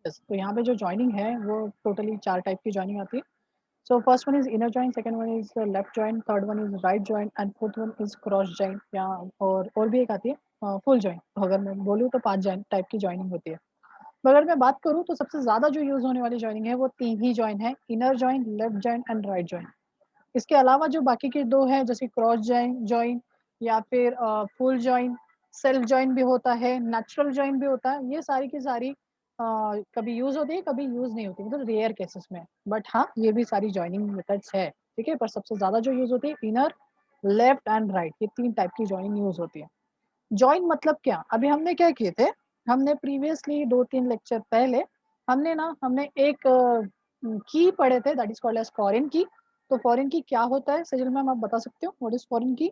Cases. तो यहाँ पे जो जॉइनिंग है वो टोटली 4 टाइप की जॉइनिंग आती है। So first one is inner join, second one is left join, third one is right join and fourth one is cross join, या और भी एक आती है फुल जॉइन। तो अगर मैं बोलूँ तो 5 जॉइन टाइप की जॉइनिंग होती है। तो अगर मैं बात करूँ तो सबसे ज़्यादा जो यूज़ होने वाली जॉइनिंग है वो 3 ही जॉइन है, inner join, left join and right join. इसके अलावा जो बाकी के 2 हैं जैसे क्रॉस जॉइन जॉइन या फिर फुल जॉइन, सेल्फ जॉइन भी होता है, नेचुरल जॉइन भी होता है। ये सारी की सारी कभी यूज़ होती है, कभी यूज़ नहीं होती, मतलब रेयर केसेस में। बट हाँ, ये भी सारी जॉइनिंग मेथड्स है, ठीक है? पर सबसे ज़्यादा जो यूज़ होती है इनर, लेफ्ट एंड राइट, ये 3 टाइप की जॉइनिंग यूज़ होती है। जॉइन मतलब क्या? अभी हमने क्या किए थे, हमने प्रीवियसली 2-3 लेक्चर पहले हमने एक की पढ़े थे, that is called as foreign की। तो फॉरेन की क्या होता है? सजल मैम आप बता सकते हो व्हाट इज़ फॉरेन की?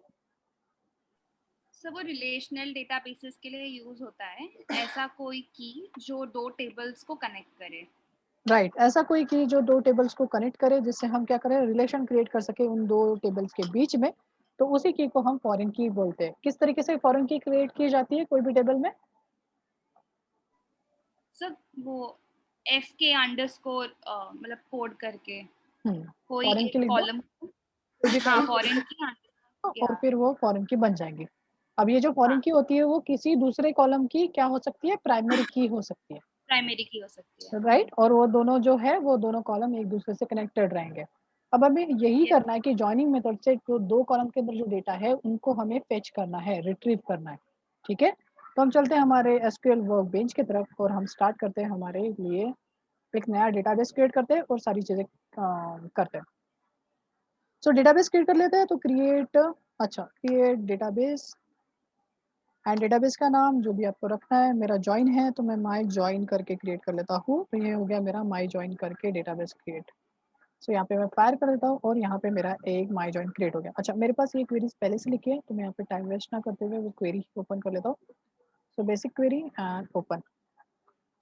सर वो रिलेशनल डेटाबेसेस के लिए यूज होता है, ऐसा कोई की जो 2 टेबल्स को कनेक्ट करे। राइट, ऐसा कोई की जो 2 टेबल्स को कनेक्ट करे, जिससे हम क्या करें, रिलेशन क्रिएट कर सकें उन 2 टेबल्स के बीच में, तो उसी की को हम फॉरेन की बोलते हैं। किस तरीके से फॉरेन की क्रिएट की जाती है कोई भी टेबल में? सर वो एफ के अंडरस्कोर मतलब कोड करके कोई फॉरेन की एक लिख दो, कॉलम, कोई भी हाँ कॉलम को लिख फॉरेन दो की और या फिर वो फॉरेन की बन जाएगी। अब ये जो फॉरेन हाँ की होती है वो किसी दूसरे कॉलम की क्या हो सकती है, प्राइमरी की हो सकती है, प्राइमरी की हो सकती है। राइट? और वो दोनों जो है वो दोनों कॉलम एक दूसरे से कनेक्टेड रहेंगे। अब हमें यही यस करना है कि जॉइनिंग मेथड से जो 2 कॉलम के अंदर जो डेटा है उनको हमें फेच करना है, रिट्रीव करना है, ठीक है? तो हम चलते हैं हमारे एसक्यूएल वर्कबेंच की तरफ और हम स्टार्ट करते हैं हमारे लिए एक नया डेटाबेस क्रिएट करते हैं और सारी चीज़ें करते हैं। सो डेटाबेस क्रिएट कर लेते हैं, तो क्रिएट डेटाबेस एंड डेटाबेस का नाम जो भी आपको रखना है, मेरा जॉइन है तो मैं माय जॉइन करके क्रिएट कर लेता हूँ। तो ये हो गया मेरा माय जॉइन करके डेटाबेस क्रिएट। सो यहाँ पे मैं फायर कर देता हूँ और यहाँ पे मेरा एक माय जॉइन क्रिएट हो गया। अच्छा, मेरे पास ये क्वेरीज पहले से लिखी है तो मैं यहाँ पे टाइम वेस्ट ना करते हुए वो क्वेरी ओपन कर लेता हूँ। So basic query and open.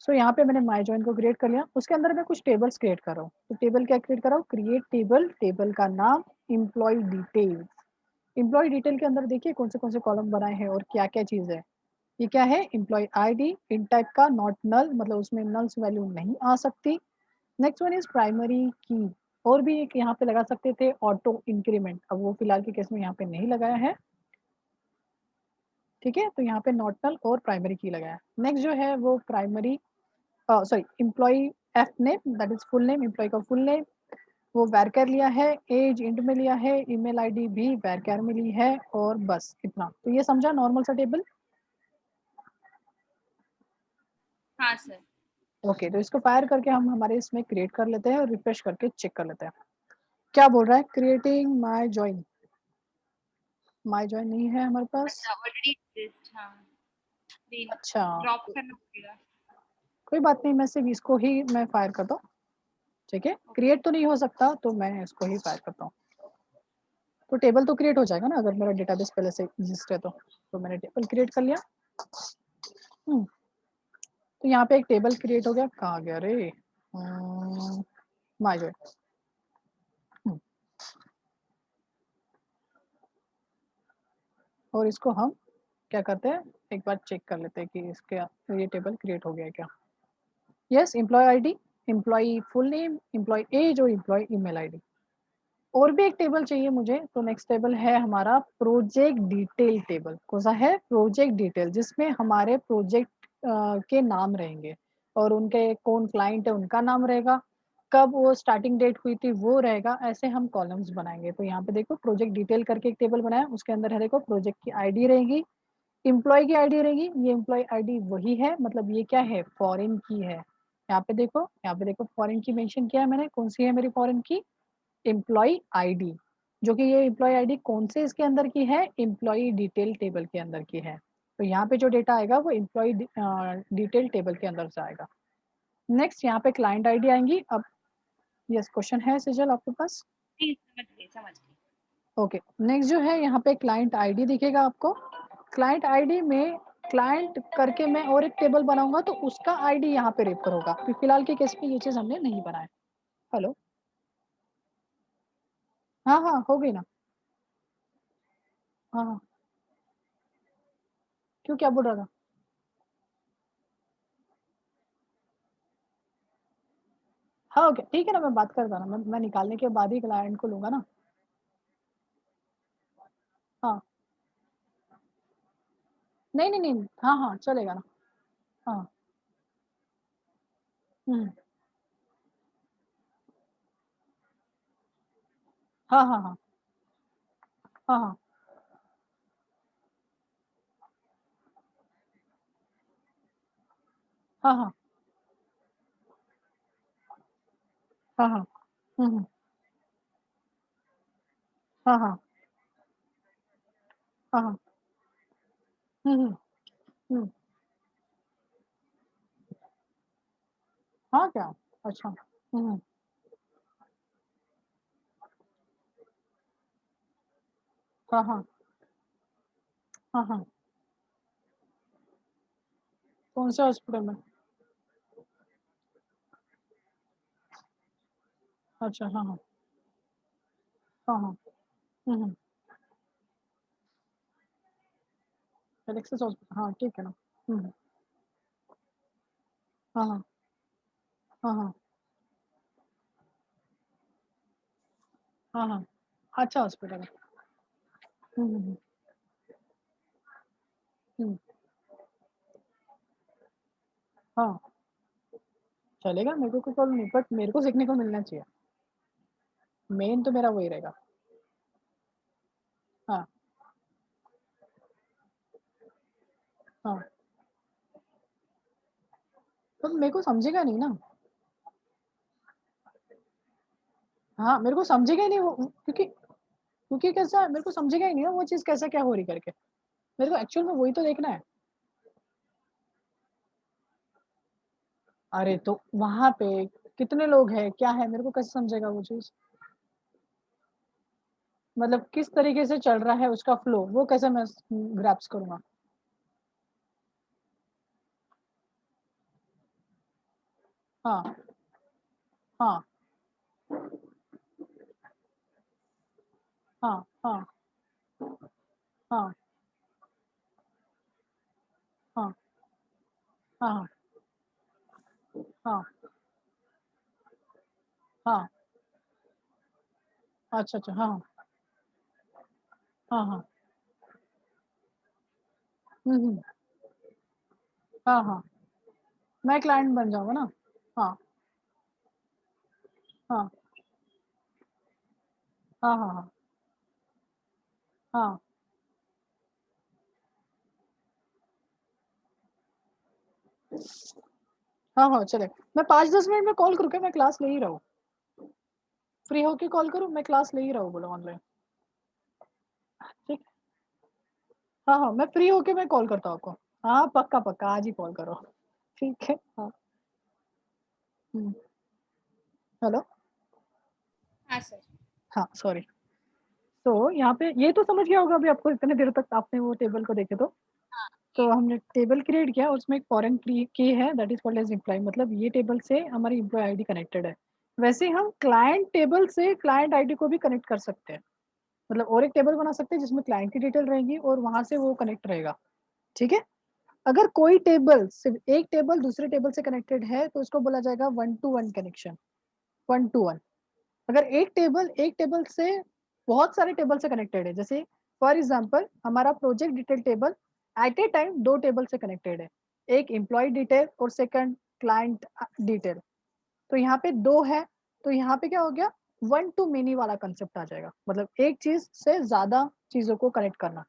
So यहाँ पे मैंने माय जॉइन को क्रिएट कर लिया। उसके अंदर मैं कुछ टेबल्स क्रिएट कर रहा हूँ। तो टेबल क्या क्रिएट कर रहा हूँ, क्रिएट टेबल, टेबल का नाम एम्प्लॉय डिटेल्स। एम्प्लॉय डिटेल के अंदर देखिए कौन से कॉलम बनाए हैं और क्या क्या चीज़ है। ये क्या है, एम्प्लॉय आईडी, इन टाइप का, नॉट नल, मतलब उसमें नल्स वैल्यू नहीं आ सकती। नेक्स्ट वन इज प्राइमरी की, और भी एक यहाँ पे लगा सकते थे ऑटो इंक्रीमेंट, अब वो फिलहाल के केस में यहाँ पे नहीं लगाया है, ठीक है? तो यहाँ पे नॉट नल और प्राइमरी की लगाया है। नेक्स्ट जो है वो primary sorry employ F name, that is full name, employ का फुल नेम, वो वैरकर लिया है, एज इंट में लिया है, ईमेल आईडी भी वैरकर में ली है, और बस इतना। तो ये समझा नॉर्मल सा टेबल। हाँ सर। ओके, तो इसको फायर करके हम हमारे इसमें क्रिएट कर लेते हैं और रिफ्रेश करके चेक कर लेते हैं क्या बोल रहा है। Creating my join, my join नहीं है हमारे पास। अच्छा ऑलरेडी एग्जिस्ट, हाँ अच्छा, ड्रॉप करना पड़ेगा। कोई बात नहीं, मैं सिर्फ इसको ही मैं फायर करता हूँ, ठीक है? ओके क्रिएट तो नहीं हो सकता तो मैं इसको ही फायर करता हूँ। तो टेबल तो क्रिएट हो जाएगा ना अगर मेरा डेटाबेस पहले से एग्जिस्ट है तो मैंने टेबल क्रिएट कर लिया। हम्म, तो यहाँ पे एक टेबल क्रिएट हो गया, कहाँ गया रे, माय जॉइन। और इसको हम क्या करते हैं, एक बार चेक कर लेते हैं कि इसके ये टेबल क्रिएट हो गया क्या। Yes, employ ID, employ full name, employ age और एम्प्लॉय ईमेल आईडी। और भी एक टेबल चाहिए मुझे, तो नेक्स्ट टेबल है हमारा प्रोजेक्ट डिटेल टेबल। कौन सा है, प्रोजेक्ट डिटेल, जिसमें हमारे प्रोजेक्ट के नाम रहेंगे और उनके कौन क्लाइंट है उनका नाम रहेगा, कब वो स्टार्टिंग डेट हुई थी वो रहेगा। ऐसे हम कॉलम्स बनाएंगे। तो यहाँ पे देखो प्रोजेक्ट डिटेल करके एक टेबल बनाया, उसके अंदर है देखो प्रोजेक्ट की आईडी रहेगी, एम्प्लॉय की आईडी रहेगी। ये एम्प्लॉय आईडी वही है, मतलब ये क्या है, फॉरेन की है। यहाँ पे देखो फॉरेन की मेंशन किया है मैंने, कौन सी है मेरी फॉरेन की, एम्प्लॉय आईडी, जो कि ये एम्प्लॉय आईडी कौन से इसके अंदर की है, एम्प्लॉय डिटेल टेबल के अंदर की है। तो यहाँ पे जो डेटा आएगा वो एम्प्लॉय डिटेल टेबल के अंदर से आएगा। नेक्स्ट यहाँ पे क्लाइंट आईडी आएंगी। अब यस, क्वेश्चन है सिजल आपके पास? नहीं समझ गई समझ गई। ओके, नेक्स्ट जो है यहाँ पे क्लाइंट आईडी दिखेगा आपको। क्लाइंट आईडी में क्लाइंट करके मैं और एक टेबल बनाऊंगा तो उसका आईडी यहाँ पे रेफर होगा। फिलहाल के केस में ये चीज हमने नहीं बनाया। हेलो, हाँ हाँ हो गई ना, हाँ हाँ, क्यों क्या बोल रहा था? हाँ, ओके, ठीक है ना, मैं बात करता ना, मैं निकालने के बाद ही क्लाइंट को लूँगा ना। हाँ। नहीं, नहीं, नहीं। हाँ, हाँ, चलेगा ना। हाँ। हुँ। हाँ, हाँ, हाँ। हाँ, हाँ। हाँ, हाँ। हाँ, हाँ। हुँ, हुँ। हाँ, हाँ। हाँ, हाँ। हुँ, हुँ। हुँ। हाँ क्या? अच्छा। हुँ, हुँ। हाँ, हाँ। हाँ, हाँ। कौन से हॉस्पिटल में? अच्छा, हाँ, हाँ। हाँ, हाँ। हुँ, हुँ। एलेक्सिस हॉस्पिटल, हाँ, ठीक है ना। हुँ, हुँ। हाँ, हाँ। हाँ, हाँ। हाँ, हाँ। अच्छा हॉस्पिटल है। हुँ, हुँ, हुँ। हुँ। हाँ, चलेगा, मेरे को कोई प्रॉब्लम नहीं, बट मेरे को सीखने को मिलना चाहिए। मेन तो मेरा वही रहेगा। हाँ, हाँ। तो मेरे को समझेगा नहीं ना। हाँ, मेरे को समझेगा ही नहीं वो, क्योंकि क्योंकि कैसा है, मेरे को समझेगा ही नहीं ना वो चीज़ कैसा क्या हो रही करके। मेरे को एक्चुअल में वही तो देखना है। अरे! तो वहाँ पे कितने लोग हैं, क्या है, मेरे को कैसे समझेगा वो चीज़? मतलब किस तरीके से चल रहा है उसका फ्लो, वो कैसे मैं ग्रैस्प करूँगा? हाँ, हाँ, हाँ, हाँ, हाँ, हाँ, हाँ, हाँ, हाँ। अच्छा, अच्छा, हाँ, हाँ, हाँ। हुँ, हुँ। हाँ, हाँ। मैं क्लाइंट बन जाऊँगा ना? हाँ, हाँ, हाँ, हाँ, हाँ, हाँ, हाँ, हाँ, चलेगा। मैं 5-10 मिनट में कॉल करूँ क्या? मैं क्लास ले ही रहा हूँ। फ्री होके कॉल करूँ? मैं क्लास ले ही रहा हूँ बोला ऑनलाइन। ठीक। हाँ, हाँ, मैं फ्री होके मैं कॉल करता हूँ आपको। हाँ, पक्का, पक्का आज ही कॉल करो। ठीक है? हाँ। हुँ। हेलो? हाँ सर। हाँ, सॉरी। तो यहाँ पे ये तो समझ गया होगा अभी आपको, इतने देर तक आपने वो टेबल को देखे तो। हाँ, तो ये हमने टेबल क्रिएट किया, उसमें एक फॉरेन की है that is called as employee, मतलब ये टेबल से हमारी एम्प्लॉयी आईडी कनेक्टेड है। वैसे हम क्लाइंट टेबल से क्लाइंट आईडी को भी कनेक्ट कर सकते हैं। मतलब और एक टेबल बना सकते हैं जिसमें क्लाइंट की डिटेल रहेगी और वहाँ से वो कनेक्ट रहेगा, ठीक है? अगर कोई टेबल सिर्फ़ एक टेबल दूसरे टेबल से कनेक्टेड है तो उसको बोला जाएगा one to one connection, one to one. अगर एक टेबल से बहुत सारे टेबल से कनेक्टेड है, जैसे फॉर एग्ज़ाम्पल हमारा project detail table at a time 2 table से कनेक्टेड है। एक एम्प्लॉयी डिटेल और सेकंड क्लाइंट डिटेल। तो यहाँ पे 2 है, तो यहाँ पे क्या हो गया, वन टू मेनी वाला कांसेप्ट आ जाएगा। मतलब एक चीज़ से ज़्यादा चीज़ों को कनेक्ट करना।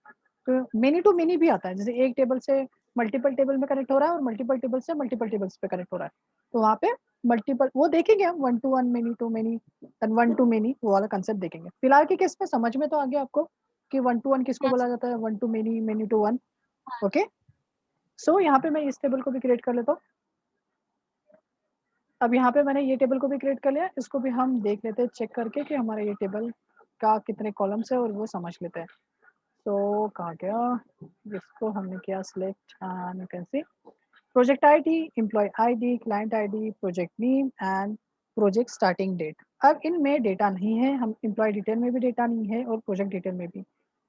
तो मेनी टू मेनी भी आता है, जैसे एक टेबल से मल्टीपल टेबल में कनेक्ट हो रहा है और मल्टीपल टेबल से मल्टीपल टेबल्स पे कनेक्ट हो रहा है। तो वहाँ पे मल्टीपल वो देखेंगे हम, one to one, many to many, then one to many, वो वाला कांसेप्ट देखेंगे। फिलहाल के केस में समझ में तो आ गया आपको कि वन टू वन किसको हाँ बोला सर। जाता है, one to many, many to one. हाँ ओके? सो यहाँ पे मैं इस टेबल को भी क्रिएट कर लेता हूँ। अब यहाँ पे मैंने ये टेबल को भी क्रिएट कर लिया, इसको भी हम देख लेते हैं चेक करके कि हमारा ये टेबल का कितने कॉलम्स है और वो समझ लेते हैं। तो कहाँ गया? इसको हमने किया select and you can see project ID, employee ID, client ID, project name and project starting date. अब इनमें डेटा नहीं है, हम एम्प्लॉयी डिटेल में भी डेटा नहीं है और प्रोजेक्ट डिटेल में भी।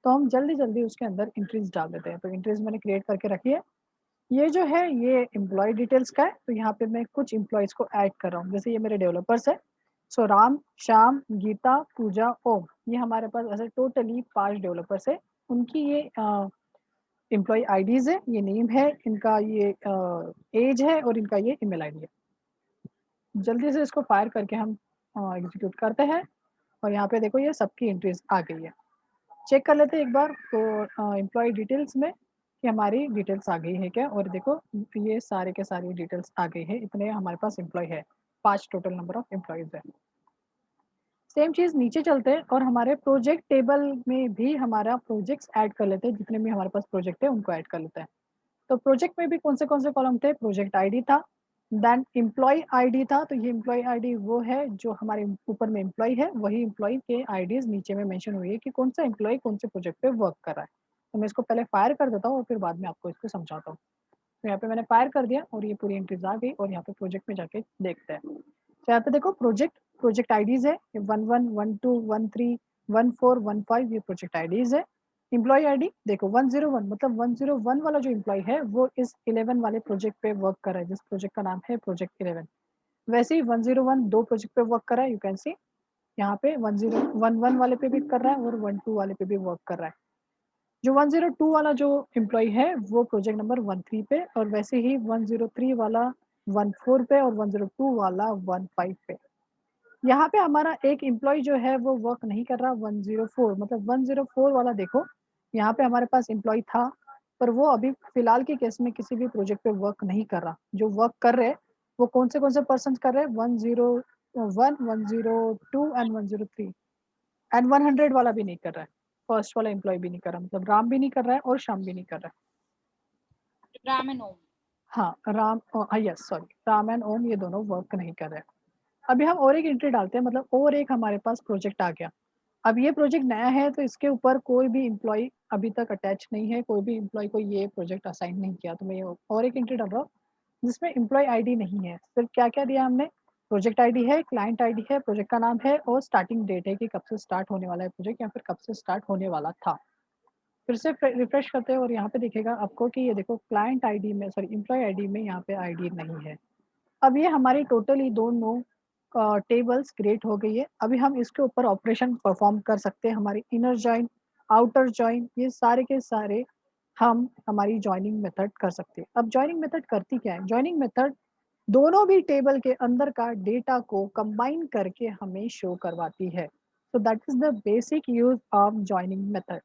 तो हम जल्दी-जल्दी उसके अंदर एंट्रीज़ डाल देते हैं। तो एंट्रीज़ मैंने क्रिएट करके रखी है। ये जो है ये एम्प्लॉय डिटेल्स का है, तो यहाँ पे मैं कुछ एम्प्लॉइज को ऐड कर रहा हूँ। जैसे ये मेरे डेवलपर्स है, सो राम, श्याम, गीता, पूजा, ओम, ये हमारे पास ऐसे टोटली 5 डेवलपर्स है। उनकी ये एम्प्लॉय आईडीज है, ये नेम है, इनका ये एज है और इनका ये ईमेल आईडी है। जल्दी से इसको फायर करके हम एग्जीक्यूट करते हैं और यहाँ पे देखो ये सबकी एंट्रीज आ गई है। चेक कर लेते हैं एक बार तो एम्प्लॉय डिटेल्स में कि हमारी डिटेल्स आ गई है क्या, और देखो ये सारे के सारी डिटेल्स आ गई है, इतने हमारे पास एम्प्लॉय है, 5 टोटल नंबर ऑफ एम्प्लॉयज है। सेम चीज नीचे चलते हैं और हमारे प्रोजेक्ट टेबल में भी हमारा प्रोजेक्ट्स ऐड कर लेते हैं, जितने भी हमारे पास प्रोजेक्ट है उनको ऐड कर लेते हैं। तो प्रोजेक्ट में भी कौन से कॉलम थे, प्रोजेक्ट आईडी था, देन एम्प्लॉय आईडी था, तो ये एम्प्लॉय आईडी वो है जो हमारे ऊपर में एम्प्लॉय है, वही एम्प्लॉय के आईडीज नीचे में मेंशन हुई है कि कौन सा एम्प्लॉय कौन से प्रोजेक्ट पे वर्क कर रहा है। तो मैं इसको पहले फायर कर देता हूँ और फिर बाद में आपको इसको समझाता हूँ। तो यहाँ पे मैंने फायर कर दिया और ये पूरी एंट्रीज आ गई और यहाँ पे प्रोजेक्ट में जाके देखते हैं। तो यहाँ पे देखो प्रोजेक्ट आईडीज है, 11, 12, 13, 14, 15 ये प्रोजेक्ट आईडीज है। एम्प्लॉय आईडी देखो 101, मतलब 101 वाला जो एम्प्लॉय है वो इस 11 वाले प्रोजेक्ट पे वर्क कर रहा है, जिस प्रोजेक्ट का नाम है प्रोजेक्ट 11। वैसे ही 101 दो प्रोजेक्ट पे वर्क कर रहा है, यू कैन सी यहाँ पे 1011 वाले पे भी कर रहा है और 12 वाले पे भी वर्क कर रहा है। जो 102 वाला जो एम्प्लॉय है वो प्रोजेक्ट नंबर 13 पे, और वैसे ही 103 वाला 14 पे और 102 वाला 15 पे। यहाँ पे हमारा एक एम्प्लॉय जो है वो वर्क नहीं कर रहा 104, मतलब 104 वाला देखो यहाँ पे हमारे पास एम्प्लॉय था, पर वो अभी फिलहाल के केस में किसी भी प्रोजेक्ट पे वर्क नहीं कर रहा। जो वर्क कर रहे हैं वो कौन से पर्सन कर रहे हैं, 101, 102 एंड 103, एंड 100 वाला भी नहीं कर रहा है। फर्स्ट वाला एम्प्लॉय भी नहीं कर रहा, मतलब राम भी नहीं कर रहा है और श्याम भी नहीं कर रहा है। राम एंड ओम। हाँ Ram, yes sorry, Ram and Om ये दोनों वर्क नहीं कर रहे हैं। अभी हम और एक एंट्री डालते हैं, मतलब और एक हमारे पास प्रोजेक्ट आ गया। अब ये प्रोजेक्ट नया है तो इसके ऊपर कोई भी एम्प्लॉय अभी तक अटैच नहीं है, कोई भी एम्प्लॉय को ये प्रोजेक्ट असाइन नहीं किया, तो मैं ये और एक एंट्री डाल रहा हूँ जिसमें एम्प्लॉय आईडी नहीं है। सिर्फ क्या क्या दिया हमने, प्रोजेक्ट आईडी है, क्लाइंट आईडी है, प्रोजेक्ट का नाम है और स्टार्टिंग डेट है कि कब से स्टार्ट होने वाला है प्रोजेक्ट या फिर कब से स्टार्ट होने वाला था। फिर से रिफ्रेश करते हैं और यहाँ पे दिखेगा आपको कि ये देखो क्लाइंट आईडी में, सॉरी एम्प्लॉय आईडी में यहाँ पे आईडी नहीं है। अब ये हमारी टोटली दोनों टेबल्स क्रिएट हो गई है। अभी हम इसके ऊपर ऑपरेशन परफॉर्म कर सकते हैं, हमारी इनर जॉइन, आउटर जॉइन, ये सारे के सारे हम हमारी जॉइनिंग मेथड कर सकते हैं। अब जॉइनिंग मेथड करती क्या है, जॉइनिंग मेथड दोनों भी टेबल के अंदर का डेटा को कंबाइन करके हमें शो करवाती है। So that is the basic use of joining method.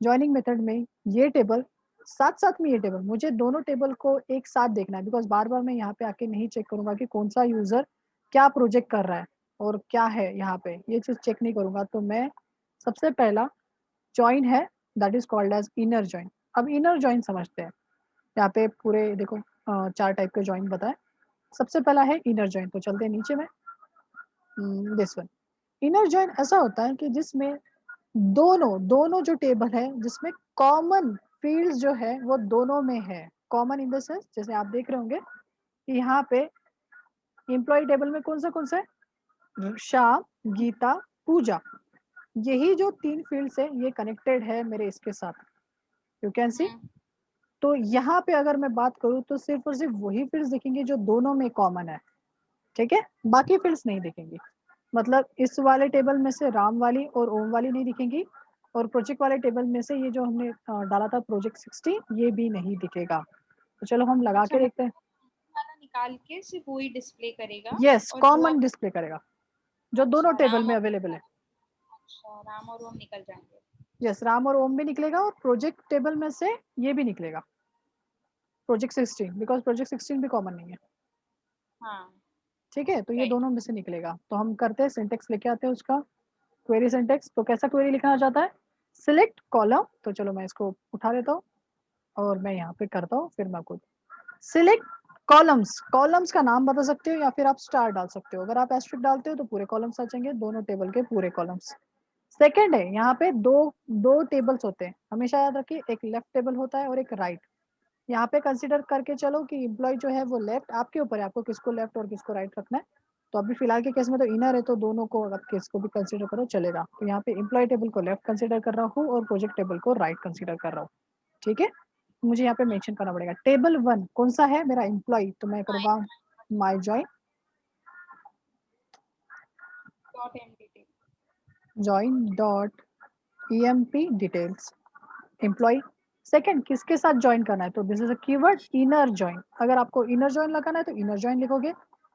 Joining method में ये टेबल साथ साथ में ये टेबल, मुझे दोनों टेबल को एक साथ देखना है, बिकॉज बार बार मैं यहाँ पे आके नहीं चेक करूंगा कि कौन सा यूजर क्या प्रोजेक्ट कर रहा है और क्या है यहाँ पे, ये चीज चेक नहीं करूंगा। तो मैं सबसे पहला जॉइन है, that is called as inner join. अब इनर जॉइन समझते हैं। यहाँ पे पूरे देखो 4 टाइप के जॉइन बताए। सबसे पहला है इनर जॉइन, तो चलते हैं नीचे में, दिस वन। इनर जॉइन ऐसा होता है कि जिसमें दोनों दोनों जो टेबल है जिसमें कॉमन फील्ड्स जो है वो दोनों में है। कॉमन इन द सेंस जैसे आप देख रहे होंगे कि यहाँ पे एम्प्लॉय टेबल में कौन सा है, श्याम, गीता, पूजा, यही जो 3 फील्ड्स है ये कनेक्टेड है मेरे इसके साथ, यू कैन सी। तो यहाँ पे अगर मैं बात करूँ तो सिर्फ और सिर्फ वही फील्ड्स दिखेंगे जो दोनों में कॉमन है, ठीक है, बाकी फील्ड्स नहीं दिखेंगी। मतलब इस वाले टेबल में से राम वाली और ओम वाली नहीं दिखेंगी, और प्रोजेक्ट वाले टेबल में से ये जो हमने डाला था प्रोजेक्ट 16 ये भी नहीं दिखेगा। तो चलो हम लगा अच्छा, के देखते हैं। वाला निकाल के सिर्फ वही डिस्प्ले करेगा यस, और जो कॉमन आप। डिस्प्ले करेगा जो दोनों अच्छा, टेबल में अवेलेबल है। राम और ओम निकल जाएंगे। यस, राम और ओम भी निकलेगा और प्रोजेक्ट टेबल में से ये भी निकलेगा, प्रोजेक्ट 16, बिकॉज प्रोजेक्ट 16 भी कॉमन नहीं है। हाँ। ठीक है, तो ये राइट। दोनों में से निकलेगा। तो हम करते हैं सिंटेक्स लेके आते हैं उसका, क्वेरी सिंटेक्स। तो कैसा क्वेरी लिखना चाहता है, सिलेक्ट कॉलम, तो चलो मैं इसको उठा लेता हूँ और मैं यहाँ पे करता हूँ, फिर मैं खुद सिलेक्ट कॉलम्स। कॉलम्स का नाम बता सकते हो या फिर आप स्टार डाल सकते हो। अगर आप एस्ट्रिक डालते हो तो पूरे कॉलम्स आ जाएंगे, दोनों टेबल के पूरे कॉलम्स। सेकंड है, यहाँ पे दो दो टेबल्स होते हैं, हमेशा याद रखिए, एक लेफ्ट टेबल होता है और एक राइट। यहाँ पे कंसिडर करके चलो कि एम्प्लॉय जो है वो लेफ्ट, आपके ऊपर है आपको किसको लेफ्ट और किसको राइट रखना है। तो अभी फिलहाल के केस में तो इनर है तो दोनों को आप किसको भी कंसिडर करो चलेगा। तो यहाँ पे एम्प्लॉय टेबल को लेफ्ट कंसिडर कर रहा हूँ और प्रोजेक्ट टेबल को राइट कंसिडर कर रहा हूँ, ठीक है। मुझे यहाँ पे मेंशन करना पड़ेगा। टेबल 1 कौन सा है? मेरा एम्प्लॉय, तो मैं करूँगा my join dot emp details employ. Second किसके साथ ज्वाइन करना है? तो this is a keyword inner join. अगर आपको इनर ज्वाइन लगाना है तो इनर ज्वाइन लिखोगे,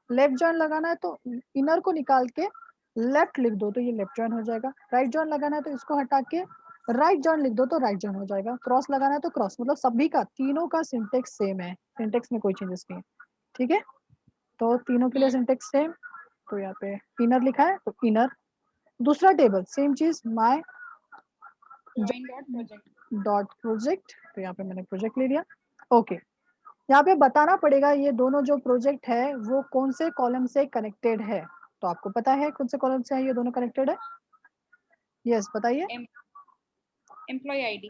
लेफ्ट ज्वाइन लगाना है तो इनर को निकाल के लेफ्ट लिख दो तो ये लेफ्ट ज्वाइन हो जाएगा, राइट ज्वाइन लगाना है तो इसको हटा के राइट ज्वाइन लिख दो तो राइट ज्वाइन हो जाएगा, क्रॉस लगाना है तो क्रॉस। मतलब सभी का, तीनों का सिंटेक्स सेम है, सिंटेक्स में कोई चेंजेस नहीं है, ठीक है। तो तीनों के लिए सिंटेक्स सेम, तो यहाँ पे इनर लिखा है तो इनर। दूसरा टेबल सेम चीज, माय डॉट प्रोजेक्ट, तो यहाँ पे मैंने प्रोजेक्ट ले लिया। ओके, यहाँ पे बताना पड़ेगा ये दोनों जो प्रोजेक्ट है वो कौन से कॉलम से कनेक्टेड है। तो आपको पता है कौन से कॉलम से है ये दोनों कनेक्टेड है? यस बताइए। एम्प्लॉय आईडी,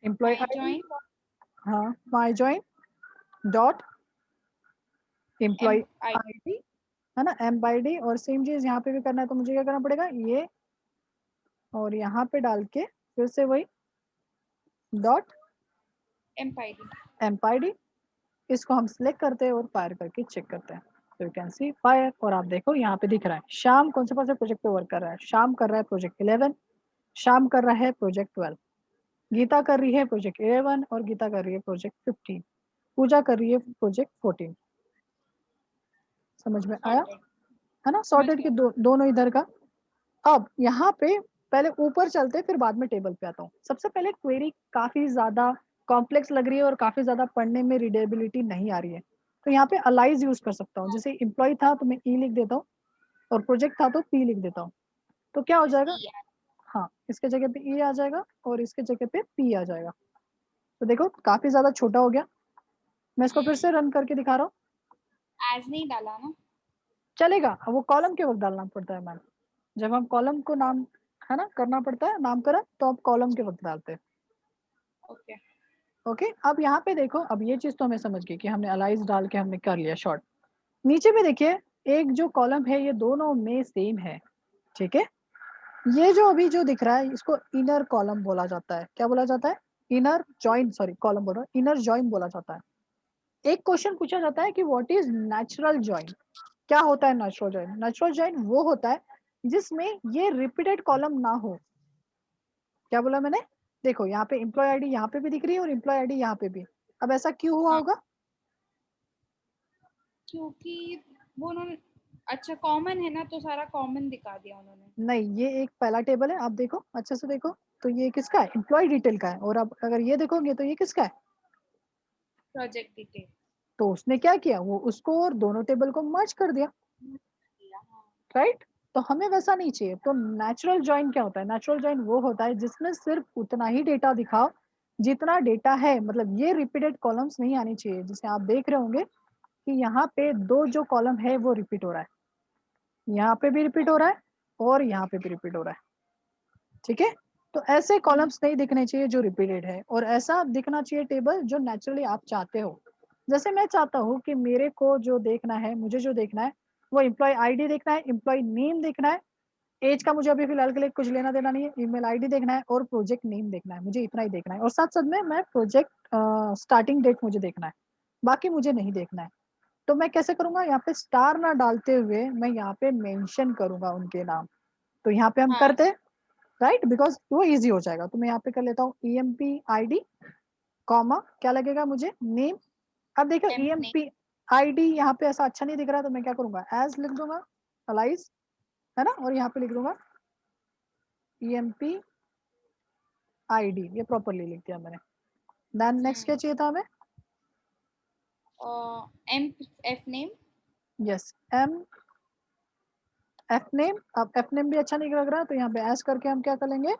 एम्प्लॉय आईडी, हाँ my join dot employ ID, है ना, एम बाई डी। और सेम चीज यहाँ पे भी करना है तो मुझे क्या करना पड़ेगा, ये और यहाँ पे डाल के फिर से वही डॉट एम्प आई डी। इसको हम सिलेक्ट करते हैं और फायर करके चेक करते हैं, तो यू कैन सी फायर। और आप देखो यहाँ पे दिख रहा है शाम कौन से प्रोजेक्ट पे वर्क कर रहा है। शाम कर रहा है प्रोजेक्ट 11, शाम कर रहा है प्रोजेक्ट 12, गीता कर रही है प्रोजेक्ट 11 और गीता कर रही है प्रोजेक्ट 15, पूजा कर रही है प्रोजेक्ट 14। समझ में आया, है ना? सॉर्टेड के दोनों इधर का। अब यहाँ पे पहले ऊपर चलते फिर बाद में टेबल पे आता हूँ। सबसे पहले क्वेरी काफी ज्यादा कॉम्प्लेक्स लग रही है और काफी ज्यादा पढ़ने में रीडेबिलिटी नहीं आ रही है, तो यहाँ पे अलाइज यूज कर सकता हूँ। जैसे एम्प्लॉय था तो मैं ई लिख देता हूँ और प्रोजेक्ट था तो पी लिख देता हूँ, तो क्या हो जाएगा, हाँ इसके जगह पे ई आ जाएगा और इसके जगह पे पी आ जाएगा। तो देखो काफी ज्यादा छोटा हो गया। मैं इसको फिर से रन करके दिखा रहा हूँ। एज नहीं डाला ना, चलेगा, वो कॉलम के वक्त डालना पड़ता है मैम, जब हम कॉलम को नाम, है ना, करना पड़ता है नामकरण, तो आप कॉलम के वक्त डालते हैं। ओके ओके, अब यहाँ पे देखो, अब ये चीज तो हमें समझ गई कि हमने अलाइज डाल के हमने कर लिया शॉर्ट। नीचे में देखिए एक जो कॉलम है ये दोनों में सेम है, ठीक है। ये जो अभी जो दिख रहा है इसको इनर कॉलम बोला जाता है। क्या बोला जाता है? इनर जॉइन, सॉरी कॉलम बोल रहा हूँ, इनर जॉइन बोला जाता है। एक क्वेश्चन पूछा जाता है कि व्हाट इज नेचुरल जॉइन। क्या होता है नेचुरल जॉइन? नेचुरल जॉइन वो होता है जिसमें ये रिपीटेड कॉलम ना हो। क्या बोला मैंने? देखो यहाँ पे एम्प्लॉय आईडी यहाँ पे भी दिख रही है और एम्प्लॉय आईडी यहाँ पे भी। अब ऐसा क्यों हुआ होगा? क्योंकि वो उन्होंने, अच्छा कॉमन है ना तो सारा कॉमन दिखा दिया उन्होंने। नहीं, ये एक पहला टेबल है, आप देखो अच्छे से देखो, तो ये किसका है? एम्प्लॉय डिटेल का है। और अब अगर ये देखोगे तो ये किसका है? Project detail. तो उसने क्या किया, वो उसको और दोनों टेबल को मर्ज कर दिया, राइट। तो हमें वैसा नहीं चाहिए। तो नेचुरल जॉइन क्या होता है? नेचुरल जॉइन वो होता है जिसमें सिर्फ उतना ही डेटा दिखाओ जितना डेटा है, मतलब ये रिपीटेड कॉलम्स नहीं आनी चाहिए। जिसे आप देख रहे होंगे कि यहाँ पे दो जो कॉलम है वो रिपीट हो रहा है, यहाँ पे भी रिपीट हो रहा है और यहाँ पे भी रिपीट हो रहा है, ठीक है। तो ऐसे कॉलम्स नहीं दिखने चाहिए जो रिपीटेड है, और ऐसा दिखना चाहिए टेबल जो नेचुरली आप चाहते हो। जैसे मैं चाहता हूँ कि मेरे को जो देखना है, मुझे जो देखना है वो एम्प्लॉय आईडी देखना है, एम्प्लॉय नेम देखना है, एज का मुझे अभी फिलहाल के लिए कुछ लेना देना नहीं है, ईमेल आईडी देखना है और प्रोजेक्ट नेम देखना है, मुझे इतना ही देखना है। और साथ साथ में मैं प्रोजेक्ट स्टार्टिंग डेट मुझे देखना है, बाकी मुझे नहीं देखना है। तो मैं कैसे करूंगा, यहाँ पे स्टार ना डालते हुए मैं यहाँ पे मेंशन करूंगा उनके नाम। तो यहाँ पे हम करते हैं, राइट, बिकॉज वो इजी हो जाएगा। तो मैं यहाँ पे कर लेता हूँ EMP ID, कॉमा क्या लगेगा मुझे, नेम। अब देखो EMP ID यहाँ पे ऐसा अच्छा नहीं दिख रहा, तो मैं क्या करूंगा, एज लिख दूंगा, अलाइज, है ना, और यहाँ पे लिख दूंगा EMP ID, ये प्रॉपरली लिख दिया मैंने। देन नेक्स्ट क्या चाहिए था हमें? F name. Yes, F name. अब एफ नेम भी अच्छा नहीं लग रहा, तो यहाँ पे एस करके हम क्या कर लेंगे,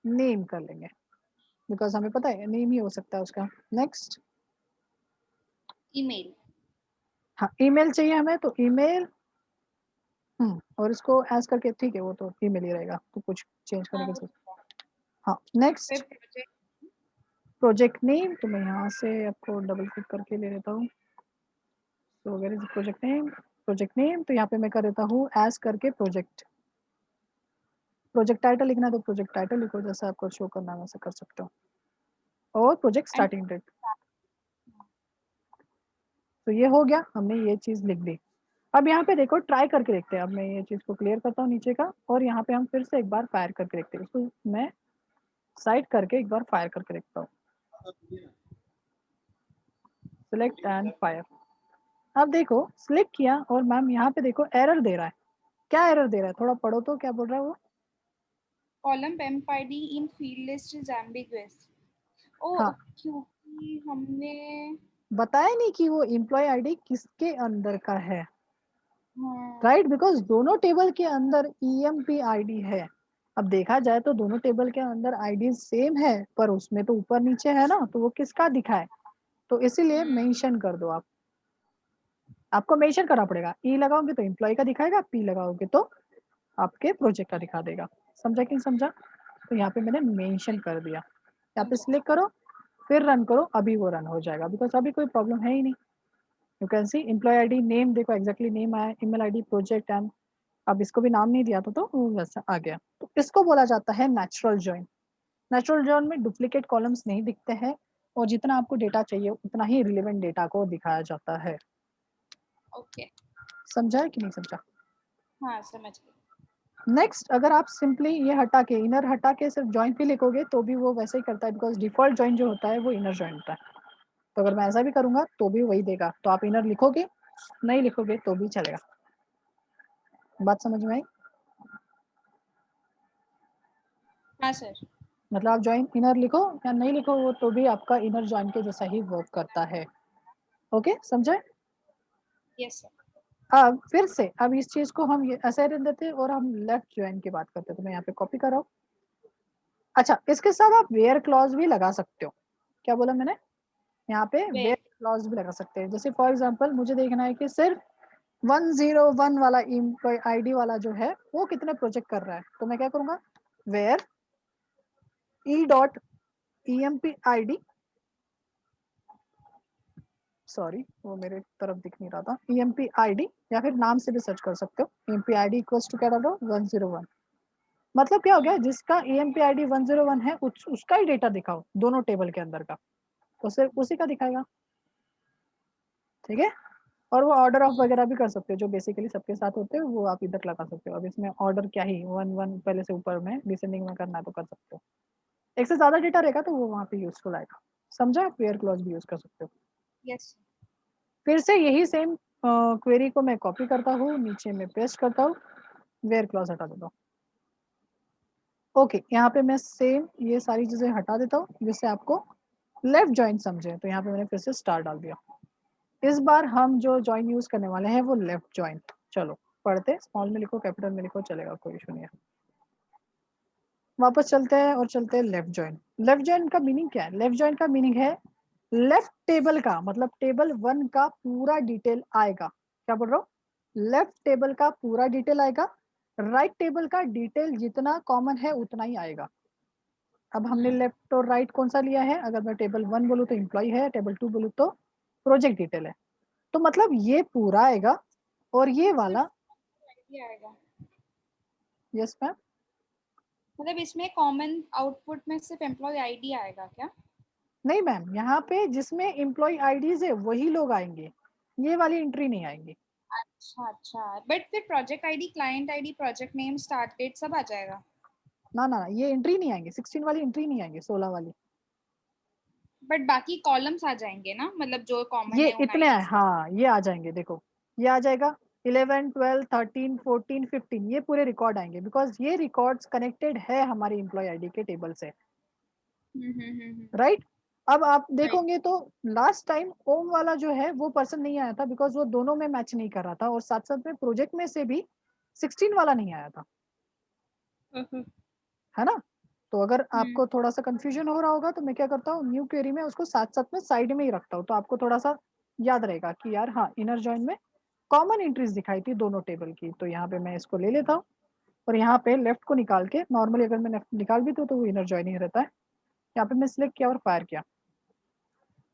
नेम कर लेंगे, बिकॉज हमें पता है नेम ही हो सकता है उसका। Next, email. हाँ ईमेल चाहिए हमें, तो ईमेल, और इसको एज करके, ठीक है वो तो ईमेल ही रहेगा, तो कुछ चेंज करने की जरूरत। हाँ नेक्स्ट, प्रोजेक्ट नेम, तो मैं यहाँ से आपको डबल क्लिक करके ले लेता हूँ। तो where is project name, project name, तो यहाँ पे मैं कर देता हूँ एज करके प्रोजेक्ट। प्रोजेक्ट टाइटल लिखना है तो प्रोजेक्ट टाइटल लिखो, जैसा आपको शो करना है वैसे कर सकते हो। और प्रोजेक्ट स्टार्टिंग डेट, तो ये हो गया, हमने ये चीज लिख दी। अब यहाँ पे देखो ट्राई करके देखते हैं। अब मैं ये चीज को क्लियर करता हूँ नीचे का, और यहाँ पे हम फिर से एक बार फायर करके देखते हैं। इसको मैं साइड करके एक बार फायर करके देखता हूँ। Select and fire. अब देखो सिलेक्ट किया और मैम यहाँ पे देखो एरर दे रहा है। क्या एरर दे रहा है, थोड़ा पढ़ो तो, क्या बोल रहा है वो? Column pemp id in field list is ambiguous. ओ हाँ, क्योंकि हमने बताया नहीं कि वो एम्प्लॉय आईडी किसके अंदर का है, हाँ, राइट? बिकॉज दोनों टेबल के अंदर ईएमपी आईडी है। अब देखा जाए तो दोनों टेबल के अंदर आईडी सेम है, पर उसमें तो ऊपर नीचे है ना, तो वो किसका दिखाए? तो इसीलिए मेंशन कर दो आप। आपको मेंशन करना पड़ेगा। ई लगाओगे तो एम्प्लॉय का दिखाएगा, पी लगाओगे तो आपके प्रोजेक्ट का दिखा देगा। समझा कि नहीं समझा? तो यहाँ पे मैंने मेंशन कर दिया। यहाँ पे समझा। सिलेक्ट करो, फिर रन करो, अभी वो रन हो जाएगा, बिकॉज अभी कोई प्रॉब्लम है ही नहीं। You can see employ ID name, देखो एग्जैक्टली नेम आया, ईमेल आईडी, प्रोजेक्ट एंड, अब इसको भी नाम नहीं दिया था तो वो वैसा आ गया। तो इसको बोला जाता है नेचुरल जॉइन। नेचुरल जॉइन में डुप्लीकेट कॉलम्स नहीं दिखते हैं, और जितना आपको डेटा चाहिए उतना ही रिलेवेंट डेटा को दिखाया जाता है। ओके। समझा है कि नहीं समझा? हाँ समझ गई। नेक्स्ट, अगर आप सिंपली ये हटा के, इनर हटा के सिर्फ जॉइन भी लिखोगे तो भी वो वैसे ही करता है, बिकॉज डिफॉल्ट जॉइन जो होता है वो इनर जॉइन होता है। तो अगर मैं ऐसा भी करूंगा तो भी वही देगा। तो आप इनर लिखोगे, नहीं लिखोगे तो भी चलेगा। बात समझ में आई? हाँ सर। मतलब आप जॉइन इनर लिखो या नहीं लिखो, वो तो भी आपका इनर जॉइन के जैसा ही वर्क करता है। ओके, समझे? Yes sir. अब फिर से, अब इस चीज को हम ये ऐसे रहने देते हैं और हम लेफ्ट जॉइन की बात करते हैं। तो मैं यहाँ पे कॉपी कर रहा हूँ। अच्छा, इसके साथ आप वेयर क्लॉज भी लगा सकते हो। क्या बोला मैंने? यहाँ पे वेयर वेल क्लॉज भी लगा सकते हैं। जैसे फॉर एग्जांपल मुझे देखना है कि सिर्फ 101 वाला एम्प्लॉय आईडी वाला जो है वो कितने प्रोजेक्ट कर रहा है, तो मैं क्या करूंगा, where E dot E M P I D, sorry वो मेरे तरफ दिख नहीं रहा था, E M P I D, या फिर नाम से भी सर्च कर सकते हो, E M P I D equals to क्या डालो, 101। मतलब क्या हो गया, जिसका ई एम पी आई डी 101 है उसका ही डेटा दिखाओ दोनों टेबल के अंदर का, तो सिर्फ उसी का दिखाएगा। ठीक है? और वो ऑर्डर ऑफ वगैरह भी कर सकते हो, जो बेसिकली सबके साथ होते हैं वो आप इधर लगा सकते हो। अब इसमें ऑर्डर क्या ही, वन वन पहले से ऊपर में डिसेंडिंग में करना है तो कर सकते हो। एक से ज्यादा डेटा रहेगा तो वो वहाँ पे यूजफुल आएगा। समझा? आप वेयर क्लॉज भी यूज कर सकते हो। यस। फिर से यही सेम क्वेरी को मैं कॉपी करता हूँ, नीचे में पेस्ट करता हूँ, वेयर क्लॉज हटा देता हूँ। ओके, यहाँ पे मैं सेम ये सारी चीजें हटा देता हूँ जिससे आपको लेफ्ट जॉइन समझे। तो यहाँ पे मैंने फिर से स्टार डाल दिया। इस बार हम जो जॉइन यूज करने वाले हैं वो लेफ्ट जॉइन। चलो पढ़ते, स्मॉल में लिखो कैपिटल में लिखो, चलेगा, कोई इशू नहीं है। वापस चलते हैं और चलते हैं लेफ्ट जॉइन। लेफ्ट जॉइन का मीनिंग क्या है? लेफ्ट जॉइन का मीनिंग है लेफ्ट टेबल का, मतलब टेबल 1 का पूरा डिटेल आएगा। क्या बोल रहा हूँ? लेफ्ट टेबल का पूरा डिटेल आएगा, राइट टेबल का डिटेल जितना कॉमन है उतना ही आएगा। अब हमने लेफ्ट और राइट कौन सा लिया है? अगर मैं टेबल 1 बोलूँ तो एम्प्लॉय है, टेबल 2 बोलूँ तो प्रोजेक्ट डिटेल है। तो मतलब ये पूरा आएगा, और ये सिर्फ वाला, आईडी आएगा? यस मैम, मतलब इसमें कॉमन आउटपुट में सिर्फ एम्प्लॉय आईडी आएगा क्या? नहीं मैम, यहाँ पे जिसमें एम्प्लॉय आईडीज है वही लोग आएंगे, ये वाली एंट्री नहीं आएंगी। अच्छा अच्छा, बट फिर project ID, client ID, project name, start date सब आ जाएगा? ना ना, ये एंट्री नहीं आएंगे, 16 वाली एंट्री नहीं आएंगे, 16 वाली। बट बाकी कॉलम्स आ जाएंगे ना, मतलब जो कॉमन ये है उन इतने आए, आईडीज के? हाँ ये आ जाएंगे, देखो ये आ जाएगा 11 12 13 14 15, ये पूरे रिकॉर्ड आएंगे, बिकॉज ये रिकॉर्ड्स कनेक्टेड है हमारी एम्प्लॉय आईडी के टेबल से, राइट? अब आप राइट। देखोगे तो लास्ट टाइम ओम वाला जो है वो पर्सन नहीं आया था, बिकॉज वो दोनों में मैच नहीं कर रहा था, और साथ साथ में प्रोजेक्ट में से भी 16 वाला नहीं आया था, है ना? तो अगर आपको थोड़ा सा कंफ्यूजन हो रहा होगा तो मैं क्या करता हूँ, न्यू क्वेरी में उसको साथ साथ में साइड में ही रखता हूँ, तो आपको थोड़ा सा याद रहेगा कि यार हाँ, इनर जॉइन में कॉमन एंट्रीज दिखाई थी दोनों टेबल की। तो यहाँ पे मैं इसको ले लेता हूँ, और यहाँ पे लेफ्ट को निकाल के, नॉर्मली अगर मैं निकाल भी दूँ तो वो इनर जॉइन ही रहता है। यहाँ पे मैं सिलेक्ट किया और फायर किया,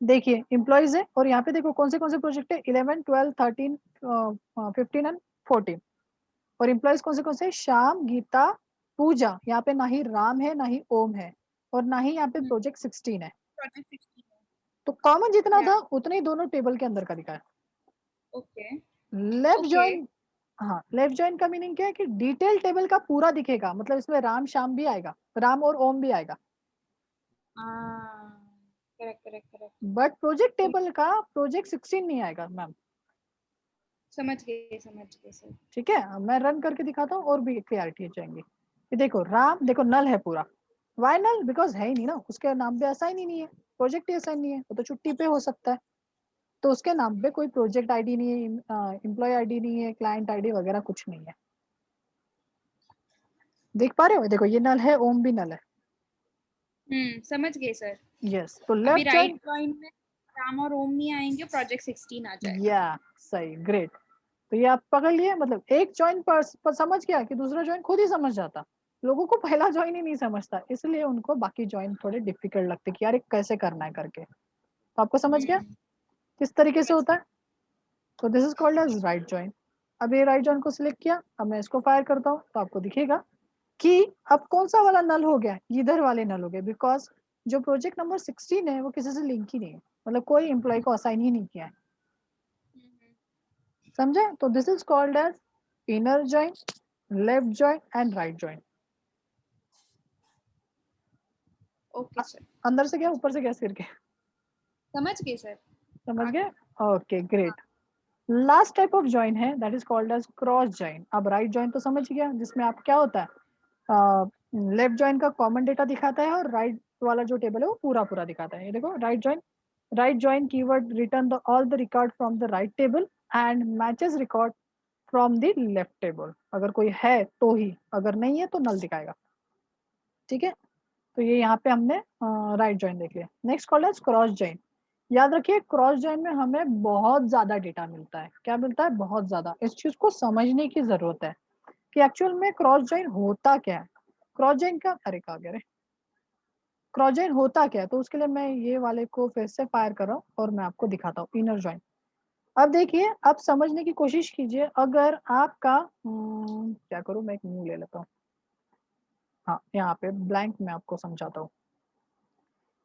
देखिए एम्प्लॉइज है, और यहाँ पे देखो कौन से प्रोजेक्ट है, 11 12 13 15 एंड 14। और एम्प्लॉइज कौन से, श्याम, गीता, पूजा। यहाँ पे ना ही राम है ना ही ओम है, और ना ही यहाँ पे प्रोजेक्ट 16 है। प्रोजेक्ट 16 तो कॉमन जितना या था उतना ही दोनों टेबल के अंदर का दिखा है। ओके लेफ्ट ओके जॉइन, हाँ लेफ्ट जॉइन का मीनिंग क्या है कि डिटेल टेबल का पूरा दिखेगा, मतलब इसमें राम श्याम भी आएगा, राम और ओम भी आएगा, correct correct correct. But project table का प्रोजेक्ट 16 नहीं आएगा मैम। समझ गए सर। ठीक है, मैं रन करके दिखाता हूँ और भी क्लियरिटी हो जाएंगी। ये देखो राम, देखो नल है पूरा, वाई नल, बिकॉज है ही नहीं ना, उसके नाम पे असाइन ही नहीं है, प्रोजेक्ट ही असाइन नहीं है, वो तो छुट्टी पे हो सकता है, तो उसके नाम पे कोई प्रोजेक्ट आईडी नहीं है, एम्प्लॉय आईडी नहीं है, क्लाइंट आईडी वगैरह कुछ नहीं है। देख पा रहे हो, देखो ये नल है, ओम भी नल है। समझ गए सर। यस, तो अभी लेफ्ट राइट जॉइन, जॉइन में राम और ओम नहीं आएंगे, प्रोजेक्ट 16 आ जाएगा। या सही, ग्रेट। तो ये आप पकड़ लिए, मतलब एक जॉइन पर समझ गया कि दूसरा जॉइन खुद ही समझ जाता, लोगों को पहला जॉइन ही नहीं समझता, इसलिए उनको बाकी जॉइन थोड़े डिफिकल्ट लगते कि यार ये कैसे करना है करके। तो आपको समझ गया हम्म किस तरीके से समझ होता है। तो this is called as right join. अब ये राइट जॉइन को सिलेक्ट किया, अब मैं इसको फायर करता हूँ तो आपको दिखेगा कि अब कौन सा वाला नल हो गया, इधर वाले नल हो गए, बिकॉज जो प्रोजेक्ट नंबर 16 है वो किसी से लिंक ही नहीं है, मतलब कोई एम्प्लॉय को असाइन ही नहीं किया है। समझे, तो this is called as inner join, left join and right join. Okay sir. अंदर से क्या, ऊपर से क्या, सिर के, समझ गए सर। समझ आगे। गए। Okay great. Last type of join है that is called as cross join. अब राइट जॉइन तो समझ गया, जिसमें आप क्या होता है, लेफ्ट जॉइन का कॉमन डेटा दिखाता है और राइट वाला जो टेबल है वो पूरा पूरा दिखाता है। ये देखो right join, right join keyword return the all the record from the right table and matches record from the left table. अगर कोई है तो ही, अगर नहीं है तो नल दिखाएगा। ठीक है, तो ये यहाँ पे हमने राइट जॉइन देख लिया। Next called as cross join. याद रखिए क्रॉस जॉइन में हमें बहुत ज्यादा डेटा मिलता है। क्या मिलता है, बहुत ज्यादा। इस चीज को समझने की जरूरत है कि एक्चुअल में क्रॉस जॉइन होता क्या है। क्रॉस जॉइन का, अरे कहा गया रे, क्रॉस जॉइन होता क्या है, तो उसके लिए मैं ये वाले को फिर से फायर कर रहा हूँ और मैं आपको दिखाता हूँ इनर जॉइन। अब देखिए, अब समझने की कोशिश कीजिए, अगर आपका क्या करूँ, मैं एक न्यू ले लेता हूँ, हाँ यहाँ पे ब्लैंक मैं आपको समझाता हूँ।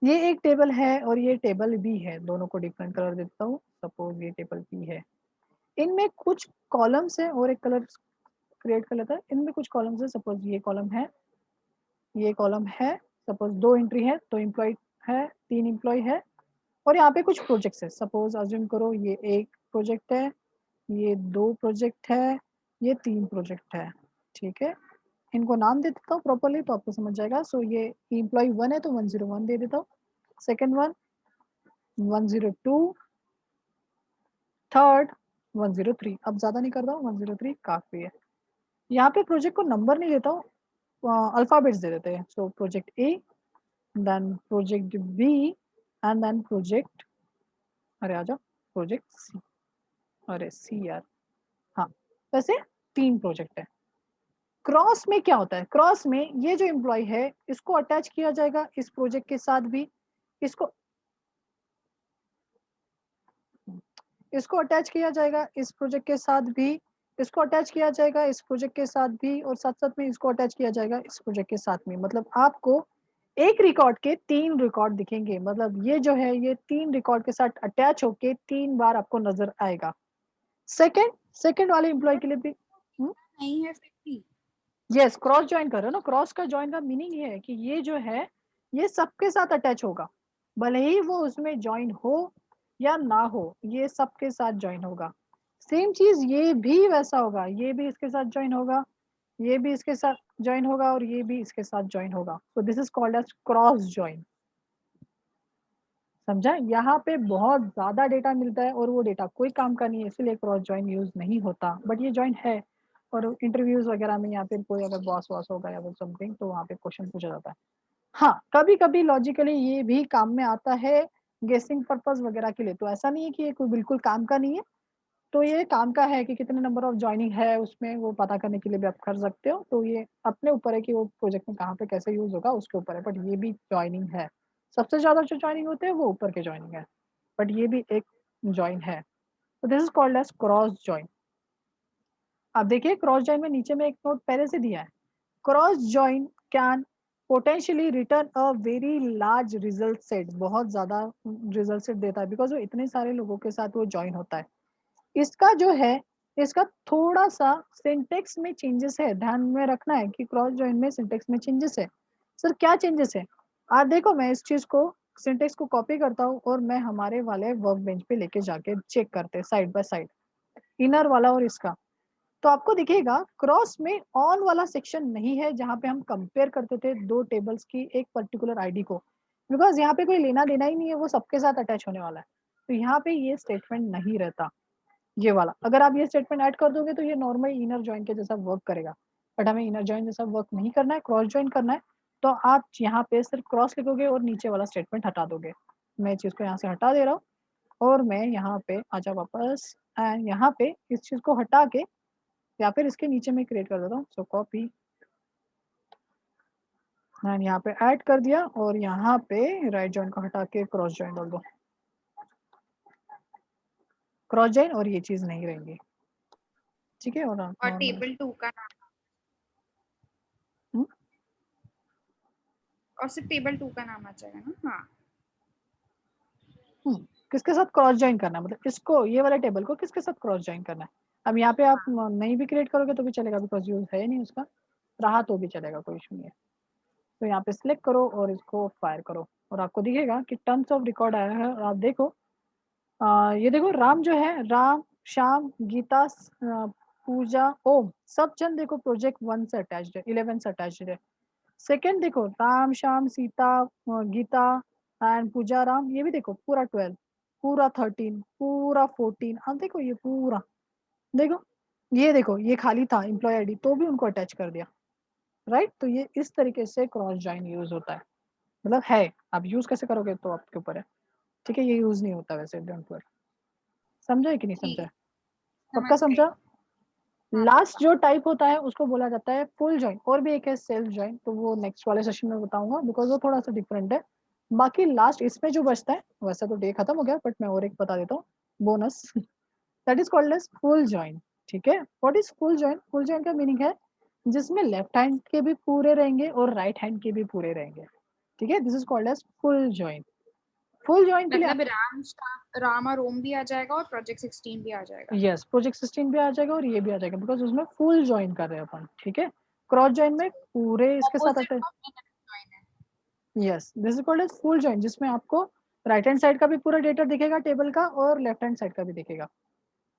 ये एक टेबल है और ये टेबल भी है, दोनों को डिफरेंट कलर देता हूँ। सपोज ये टेबल भी है, इनमें कुछ कॉलम्स है और एक कलर क्रिएट कर लेता है। इनमें कुछ कॉलम्स है, सपोज ये कॉलम है, ये कॉलम है, सपोज 2 एंट्री है, 2 एम्प्लॉय है, 3 एम्प्लॉय है, और यहाँ पे कुछ प्रोजेक्ट्स है। सपोज अज्यूम करो ये एक प्रोजेक्ट है, ये 2 प्रोजेक्ट है, ये 3 प्रोजेक्ट है। ठीक है, इनको नाम दे देता हूँ प्रॉपर्ली तो आपको समझ जाएगा। सो ये एम्प्लॉय 1 है तो 101 दे देता हूँ, सेकेंड वन 102, थर्ड 103। अब ज्यादा नहीं कर रहा हूँ, 103 काफी है। यहाँ पे प्रोजेक्ट को नंबर नहीं देता हूँ, अल्फाबेट्स दे देते हैं। So project A, then project B, and then project, अरे आजा, प्रोजेक्ट सी, अरे सी यार, हाँ, वैसे 3 प्रोजेक्ट है। क्रॉस में क्या होता है, क्रॉस में ये जो एम्प्लॉय है इसको अटैच किया जाएगा इस प्रोजेक्ट के साथ भी, इसको इसको अटैच किया जाएगा इस प्रोजेक्ट के साथ भी, इसको अटैच किया जाएगा इस प्रोजेक्ट के साथ भी, और साथ साथ में इसको अटैच किया जाएगा इस प्रोजेक्ट के साथ में। मतलब आपको एक रिकॉर्ड के 3 रिकॉर्ड दिखेंगे, मतलब ये जो है ये 3 रिकॉर्ड के साथ अटैच होके 3 बार आपको नजर आएगा। सेकंड वाले एम्प्लॉय के लिए भी नहीं है 50। यस, क्रॉस ज्वाइन कर रहे हो ना। क्रॉस का ज्वाइन का मीनिंग ये है कि ये जो है ये सबके साथ अटैच होगा, भले ही वो उसमें ज्वाइन हो या ना हो, ये सबके साथ ज्वाइन होगा। सेम चीज ये भी वैसा होगा, ये भी इसके साथ ज्वाइन होगा, ये भी इसके साथ ज्वाइन होगा, और ये भी इसके साथ ज्वाइन होगा। So this is called as cross join. समझा, यहाँ पे बहुत ज्यादा डेटा मिलता है और वो डेटा कोई काम का नहीं है, इसलिए क्रॉस ज्वाइन यूज नहीं होता, बट ये ज्वाइन है। और इंटरव्यूज वगैरह में या फिर कोई अगर बॉस वॉस होगा या फिर समथिंग, तो वहाँ पे क्वेश्चन पूछा जाता है। हाँ, कभी कभी लॉजिकली ये भी काम में आता है, गेसिंग पर्पज वगैरह के लिए। तो ऐसा नहीं है कि ये कोई बिल्कुल काम का नहीं है, तो ये काम का है कि कितने नंबर ऑफ ज्वाइनिंग है उसमें, वो पता करने के लिए भी आप कर सकते हो। तो ये अपने ऊपर है कि वो प्रोजेक्ट में कहाँ पे कैसे यूज होगा, उसके ऊपर है, बट ये भी ज्वाइनिंग है। सबसे ज्यादा जो ज्वाइनिंग होते हैं वो ऊपर के ज्वाइनिंग है, बट ये भी एक ज्वाइन है। तो this is called as cross join. अब देखिए क्रॉस ज्वाइन में नीचे में एक नोट पहले से दिया है, cross join can potentially return a very large result set. बहुत ज्यादा रिजल्ट सेट देता है, बिकॉज वो इतने सारे लोगों के साथ वो ज्वाइन होता है। इसका जो है, इसका थोड़ा सा सिंटेक्स में चेंजेस है, ध्यान में रखना है कि क्रॉस जॉइन में सिंटेक्स में चेंजेस है। सर क्या चेंजेस है? आप देखो, मैं इस चीज को सिंटेक्स को कॉपी करता हूँ और मैं हमारे वाले वर्क बेंच पे लेके जाके चेक करते हैं साइड बाय साइड, इनर वाला और इसका। तो आपको दिखेगा क्रॉस में ऑन वाला सेक्शन नहीं है जहाँ पे हम कंपेयर करते थे दो टेबल्स की एक पर्टिकुलर आईडी को, बिकॉज यहाँ पे कोई लेना देना ही नहीं है, वो सबके साथ अटैच होने वाला है। तो यहाँ पे ये स्टेटमेंट नहीं रहता, ये वाला। अगर आप ये स्टेटमेंट ऐड कर दोगे तो ये नॉर्मल इनर जॉइन के जैसा वर्क करेगा, बट हमें इनर जॉइन जैसा वर्क नहीं करना है, क्रॉस जॉइन करना है। तो आप यहाँ पे सिर्फ क्रॉस लिखोगे और नीचे वाला स्टेटमेंट हटा दोगे। मैं चीज को यहाँ से हटा दे रहा हूँ और मैं यहाँ पे आजा वापस, एंड यहाँ पे इस चीज को हटा के या फिर इसके नीचे में क्रिएट कर देता हूँ। सो कॉपी एंड यहाँ पे ऐड कर दिया और यहाँ पे राइट जॉइन को हटा के क्रॉस जॉइन डाल दो, क्रॉस जॉइन और ये चीज नहीं रहेंगी, ठीक है। और नॉर्मल टेबल 2 का नाम, और सिर्फ टेबल 2 का नाम आ जाएगा ना? हाँ। किसके साथ क्रॉस जॉइन करना है, मतलब इसको, ये वाले टेबल को किसके साथ क्रॉस जॉइन करना है। अब यहाँ पे आप नहीं भी क्रिएट करोगे तो भी चलेगा, बिकॉज यूज है नहीं उसका, रहा तो भी चलेगा, कोई इशू नहीं है। तो यहाँ पे सिलेक्ट करो और इसको फायर करो और आपको दिखेगा कि टर्म्स ऑफ रिकॉर्ड आया है। और आप देखो, ये देखो राम जो है, राम, श्याम, गीता, पूजा, ओम, सब जन देखो प्रोजेक्ट 1 से अटैच्ड है, 11 से अटैच्ड है। सेकंड देखो राम, श्याम, सीता, गीता एंड पूजा, राम, ये भी देखो पूरा 12, पूरा 13, पूरा 14। अब देखो ये पूरा, देखो ये देखो, ये खाली था एम्प्लॉय आईडी तो भी उनको अटैच कर दिया, राइट। तो ये इस तरीके से क्रॉस जॉइन यूज होता है, मतलब है, आप यूज कैसे करोगे तो आपके ऊपर है, ठीक है। ये यूज नहीं होता वैसे, डोंट वरी। समझा है कि नहीं ठीक समझा? है, पक्का समझ गई। समझा? हाँ। लास्ट जो टाइप होता है उसको बोला जाता है फुल जॉइन, और भी एक है सेल्फ जॉइन, तो वो नेक्स्ट वाले सेशन में बताऊंगा बिकॉज वो थोड़ा सा डिफरेंट है। बाकी लास्ट इसमें जो बचता है, वैसे तो डे खत्म हो गया बट मैं और एक बता देता हूँ bonus, that is called as full join, ठीक है। What is full join? Full join का मीनिंग है जिसमें लेफ्ट हैंड के भी पूरे रहेंगे और राइट हैंड के भी पूरे रहेंगे, ठीक है। This is called as full join. Full join के लिए मतलब राम और ओम भी आ जाएगा और प्रोजेक्ट 16 भी आ जाएगा। यस, प्रोजेक्ट 16 भी आ जाएगा और ये भी आ जाएगा, बिकॉज उसमें फुल जॉइन कर रहे हैं अपन, ठीक है। क्रॉस जॉइन में पूरे इसके साथ ऑपोजिट अटैच, ऑफ जॉइन है। Yes this is called as full join, जिसमें आपको राइट हैंड साइड का भी पूरा डेटा दिखेगा टेबल का और लेफ्ट हैंड साइड का भी दिखेगा।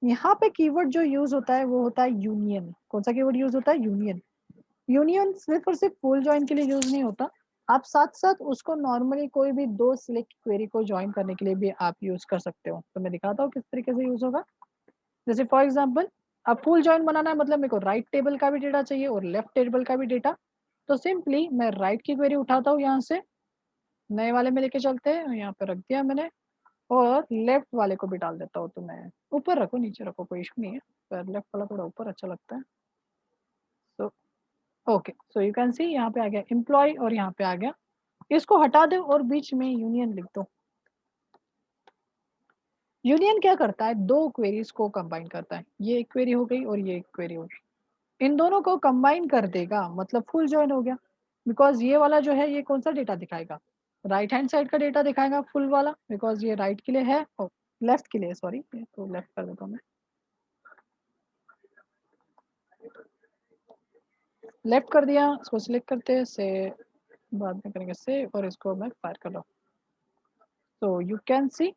यहाँ पे कीवर्ड जो यूज होता है वो होता है यूनियन। कौन सा कीवर्ड यूज होता है? यूनियन। यूनियन सिर्फ और सिर्फ फुल जॉइन के लिए यूज नहीं होता, आप साथ साथ उसको नॉर्मली कोई भी दो सिलेक्ट क्वेरी को ज्वाइन करने के लिए भी आप यूज कर सकते हो। तो मैं दिखाता हूँ किस तरीके से यूज होगा। जैसे फॉर एग्जाम्पल, अब फुल जॉइन बनाना है, मतलब मेरे को राइट टेबल का भी डेटा चाहिए और लेफ्ट टेबल का भी डेटा। तो सिंपली मैं राइट की क्वेरी उठाता हूँ, यहाँ से नए वाले में लेके चलते हैं, यहाँ पे रख दिया मैंने, और लेफ्ट वाले को भी डाल देता हूँ। तो मैं ऊपर रखो नीचे रखो कोई इशू नहीं है, पर लेफ्ट वाला थोड़ा ऊपर अच्छा लगता है। तो ओके, सो यू कैन सी यहाँ पे आ गया एम्प्लॉय और यहाँ पे आ गया। इसको हटा दो और बीच में यूनियन लिख दो। यूनियन क्या करता है? दो क्वेरीज को कंबाइन करता है, ये एक क्वेरी हो गई और ये एक क्वेरी हो गई, इन दोनों को कंबाइन कर देगा, मतलब फुल जॉइन हो गया। बिकॉज ये वाला जो है ये कौन सा डेटा दिखाएगा? राइट हैंड साइड का डेटा दिखाएगा फुल वाला, बिकॉज ये राइट के लिए है, लेफ्ट के लिए, सॉरी, तो लेफ्ट कर देता हूँ मैं, लेफ्ट कर दिया। इसको सिलेक्ट करते से बाद में करेंगे से, और इसको मैं फायर कर रहा हूँ। तो यू कैन सी,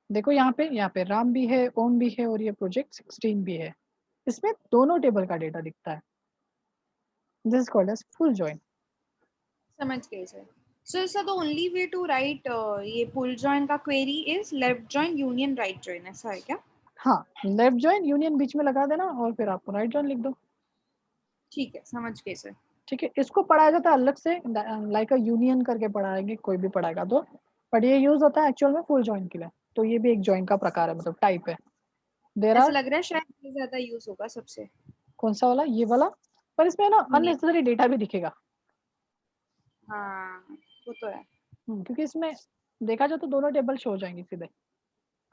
देखो यहाँ पे राम भी है, ओम भी है और ये प्रोजेक्ट 16 भी है, इसमें दोनों टेबल का डेटा दिखता है। This is called as full join. समझ गई sir. So sir the only way to write ये फुल जॉइन का query is left join union right join, ऐसा है क्या? हाँ, लेफ्ट जॉइन यूनियन बीच में लगा देना और फिर आपको राइट जॉइन लिख दो। ठीक है, समझ गए सर। ठीक है, इसको पढ़ाया जाता है अलग से, लाइक अ यूनियन करके पढ़ाएंगे, कोई भी पढ़ाएगा तो, बट ये यूज होता है एक्चुअल में फुल जॉइन के लिए। तो ये भी एक जॉइन का प्रकार है, मतलब टाइप है। देर ऐसा आर, लग रहा है शायद ये ज्यादा यूज होगा सबसे। कौन सा वाला? ये वाला, पर इसमें ना यूनियन। अननेसेसरी डेटा भी दिखेगा। हाँ, वो तो है। क्योंकि इसमें देखा जाए तो दोनों टेबल शो हो जाएंगे सीधे।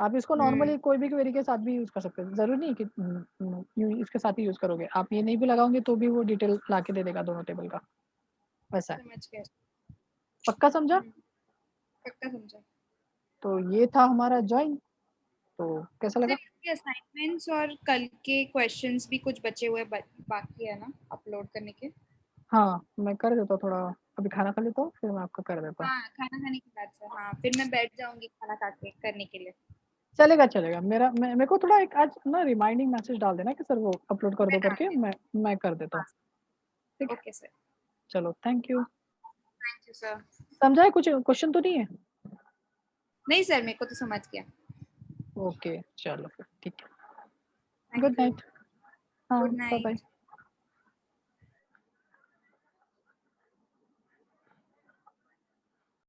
आप इसको हम्म। नॉर्मली कोई भी क्वेरी के साथ भी यूज कर सकते हैं, जरूरी नहीं कि इसके साथ ही यूज करोगे, आप ये नहीं भी लगाओगे तो भी वो डिटेल ला के दे देगा दोनों टेबल का, वैसा है। समझ गए। पक्का समझा? पक्का समझा। तो ये था हमारा ज्वाइन। तो कैसा लगा? सर असाइनमेंट्स और कल के क्वेश्चंस भी कुछ बचे हुए बाकी है ना अपलोड करने के? हाँ, मैं कर देता हूँ थोड़ा, अभी खाना खा लेता हूँ फिर मैं आपका कर देता हूँ। हाँ खाना खाने के बाद से, हाँ फिर मैं बैठ जाऊंगी खाना खा के करने के लिए। चलेगा। मेरे को थोड़ा एक आज ना रिमाइंडिंग मैसेज डाल देना कि सर वो अपलोड कर मैं दो डाल करके, देती मैं कर देता हूँ। हूँ। ठीक हाँ है? Okay sir. चलो thank you. Thank you sir. समझा है? कुछ क्वेश्चन तो नहीं है? नहीं सर मेरे को तो समझ गया। ओके, चलो फिर ठीक है। Thank good you. नाइट। हाँ, गुड बाय-बाय। नाइट।